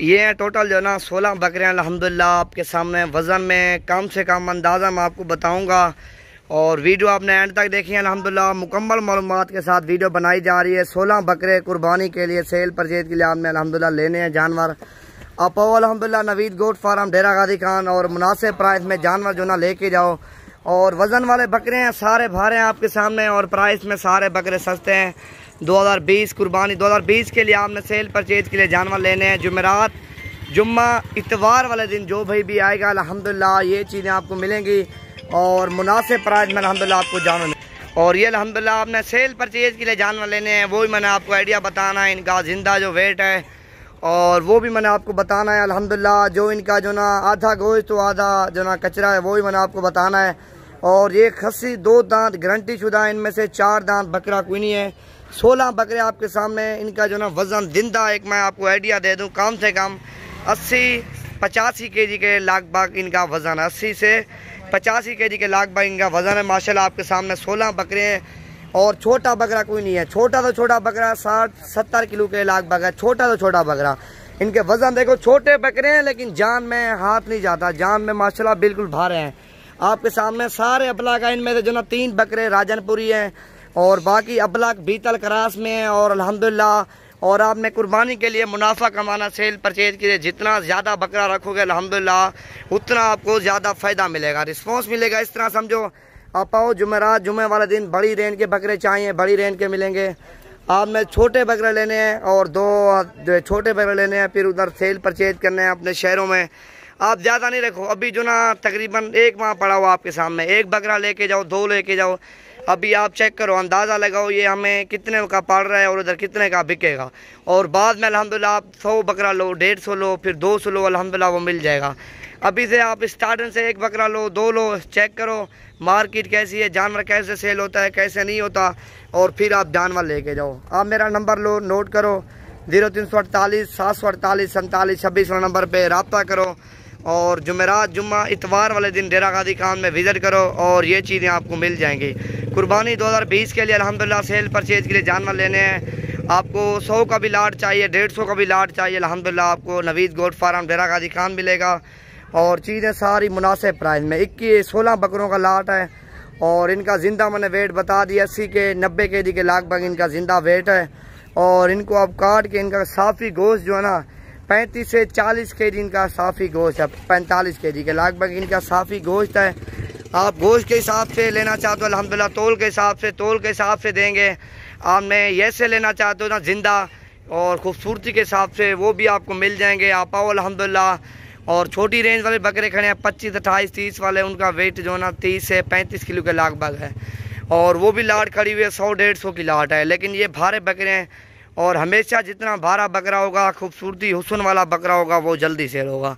ये है टोटल जो है ना 16 बकरियाँ अल्हम्दुलिल्लाह आपके सामने। वज़न में कम से कम अंदाज़ा मैं आपको बताऊंगा, और वीडियो आपने एंड तक देखी है अल्हम्दुलिल्लाह। मुकम्मल मालूमात के साथ वीडियो बनाई जा रही है। 16 बकरे कुर्बानी के लिए सेल परचेज के लिए आपने अल्हम्दुलिल्लाह लेने हैं जानवर। आप आओ अल्हम्दुलिल्लाह नवीद गोट फार्म डेरा गाजी खान, और मुनासिब प्राइस में जानवर जो ना लेके जाओ। और वज़न वाले बकरे हैं, सारे भारे हैं आपके सामने, और प्राइस में सारे बकरे सस्ते हैं। 2020 कुर्बानी 2020 के लिए आपने सेल परचेज के लिए जानवर लेने हैं। जुमेरात, जुम्मा, इतवार वाले दिन जो भाई भी आएगा अल्हम्दुलिल्लाह ये चीज़ें आपको मिलेंगी, और मुनासिब प्राइस में अल्हम्दुलिल्लाह आपको जानवर। और ये अल्हम्दुलिल्लाह आपने सेल परचेज के लिए जानवर लेने हैं, वो भी मैंने आपको आइडिया बताना है। इनका जिंदा जो वेट है और वो भी मैंने आपको बताना है अल्हम्दुलिल्लाह। जो इनका जो ना आधा गोश्त तो आधा जो ना कचरा है वो भी मैंने आपको बताना है। और ये खस्सी 2 दांत गारंटी शुदा है, इनमें से 4 दांत बकरा कोई नहीं है। 16 बकरे आपके सामने। इनका जो ना वज़न जिंदा एक मैं आपको आइडिया दे दूं, कम से कम 80-85 केजी के लगभग इनका वज़न है। 80 से 85 केजी के लगभग इनका वज़न है माशाल्लाह। आपके सामने 16 बकरे हैं, और छोटा बकरा कोई नहीं है। छोटा तो छोटा बकरा 60-70 किलो के लगभग है, छोटा तो छोटा बकरा। इनके वज़न देखो, छोटे बकरे हैं लेकिन जान में हाथ नहीं जाता, जान में माशाल्लाह बिल्कुल भारे हैं। आपके सामने सारे अबला का, इनमें से जो ना 3 बकरे राजनपुरी हैं, और बाकी अबला बीतल क्रास में है। और अल्हम्दुलिल्लाह, और आपने कुर्बानी के लिए मुनाफा कमाना सेल परचेज के लिए, जितना ज़्यादा बकरा रखोगे अल्हम्दुलिल्लाह उतना आपको ज़्यादा फ़ायदा मिलेगा, रिस्पॉन्स मिलेगा। इस तरह समझो, आप आओ जुमेरात, जुमे वाले दिन बड़ी रेंज के बकरे चाहिए, बड़ी रेंज के मिलेंगे। आपने छोटे बकरे लेने हैं, और 2 छोटे बकरे लेने हैं, फिर उधर सेल परचेज करने हैं अपने शहरों में। आप ज़्यादा नहीं रखो, अभी जो ना तकरीबन 1 माह पड़ा हुआ आपके सामने। 1 बकरा लेके जाओ, 2 लेके जाओ, अभी आप चेक करो, अंदाज़ा लगाओ ये हमें कितने का पड़ रहा है और उधर कितने का बिकेगा। और बाद में अल्हम्दुलिल्लाह आप 100 बकरा लो, 150 लो, फिर 200 लो, अल्हम्दुलिल्लाह वो मिल जाएगा। अभी से आप स्टार्टिंग से 1 बकरा लो, 2 लो, चेक करो मार्केट कैसी है, जानवर कैसे सेल होता है, कैसे नहीं होता, और फिर आप जानवर लेके जाओ। आप मेरा नंबर लो, नोट करो, 0348 748 47 26 वाला नंबर पर रब्ता करो। और जुमेरात, जुम्मा, इतवार वाले दिन डेरा गाजी खान में विज़िट करो, और ये चीज़ें आपको मिल जाएंगी। कुर्बानी 2020 के लिए अल्हम्दुलिल्लाह सेल परचेज के लिए जानवर लेने हैं। आपको 100 का भी लाट चाहिए, 150 का भी लाट चाहिए, अल्हम्दुलिल्लाह आपको नवीद गोट फार्म डेरा गाजी खान मिलेगा। और चीज़ें सारी मुनासिब प्राइस में। 16 बकरों का लाट है, और इनका जिंदा मैंने वेट बता दिया, 80 के 90 केजी के लगभग इनका जिंदा वेट है। और इनको आप काट के इनका साफ़ी गोश्त जो है ना 35 से 40 केजी इनका साफ़ी गोश्त है, 45 केजी के लगभग इनका साफ़ी गोश्त है। आप गोश्त के हिसाब से लेना चाहते हो अल्हम्दुलिल्लाह, तोल के हिसाब से देंगे। आपने ऐसे लेना चाहते हो ना जिंदा और खूबसूरती के हिसाब से, वो भी आपको मिल जाएंगे। आप आओ अल्हम्दुलिल्लाह। और छोटी रेंज वाले बकरे खड़े हैं 25, 28, 30 वाले, उनका वेट जो है ना 30 से 35 किलो के लगभग है, और वो भी लाट खड़ी हुई है, 100-150 की लाट है। लेकिन ये भारे बकरे हैं, और हमेशा जितना भारा बकरा होगा, खूबसूरती हुस्न वाला बकरा होगा, वो जल्दी सेल होगा।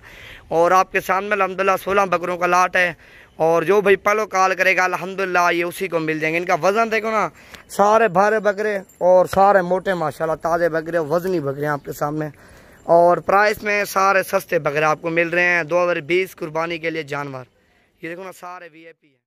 और आपके सामने अल्हम्दुलिल्लाह 16 बकरों का लाट है, और जो भाई पहलो कॉल करेगा अल्हम्दुलिल्लाह ये उसी को मिल जाएंगे। इनका वज़न देखो ना, सारे भारे बकरे और सारे मोटे माशाल्लाह, ताज़े बकरे, वज़नी बकरे आपके सामने। और प्राइस में सारे सस्ते बकरे आपको मिल रहे हैं 2020 कुर्बानी के लिए जानवर। ये देखो ना, सारे VIP है।